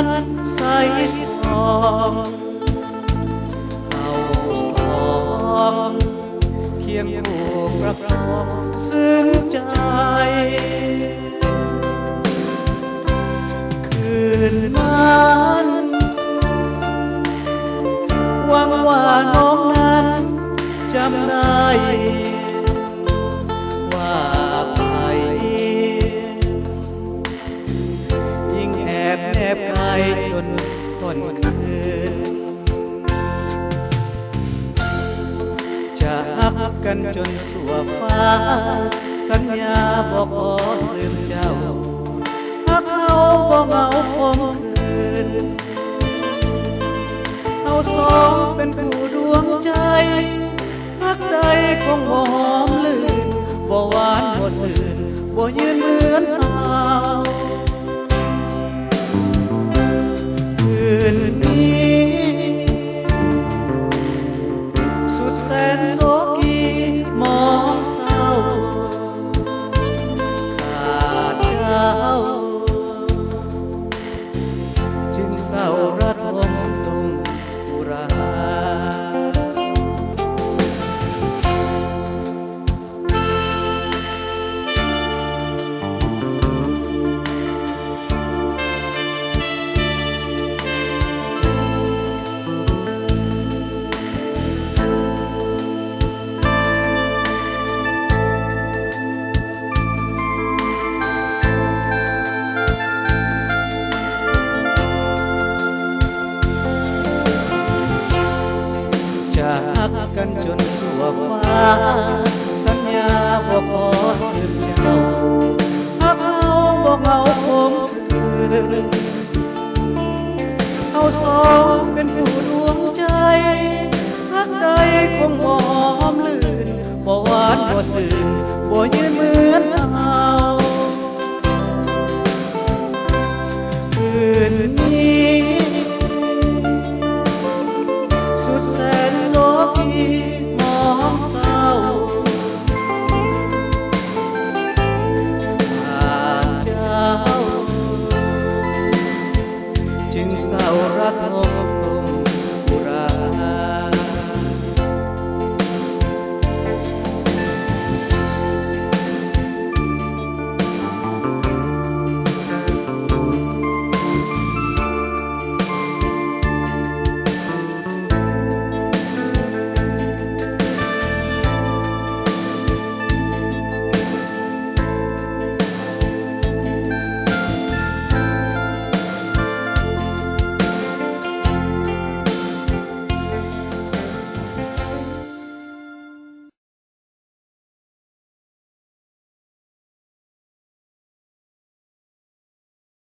นใสสองเอาสองเคียงคู่ประคองซึ้งใจคืนนั้นหวังว่าน้องนั้นจำได้ว่าไปยิ่งแอบแนบไกลจนค่อนคืนจะฮักกันจนสัวฟ้าสัญญาบอกขอลืมเจ้าฮักเขาบ่เหงาคมคืนเอาสองเป็นคู่ดวงใจฮักใดคงบ่หอมลื่นบ่หวานบ่ซื่นบ่ยืนเหมือนเฮาคืนนี้สุดแสนโศกีมองเศร้าขาดเจ้าจึงเศร้าระทมตุงอุราจะฮักกันจนสัวฟ้าสัญญาบอกขอลืมเจ้าฮักเขาบอกเหงาคมคืนเอาสองเป็นคู่ดวงใจฮักใดคงบ่หอมลื่นบ่หวานบ่ซื่นบ่ยื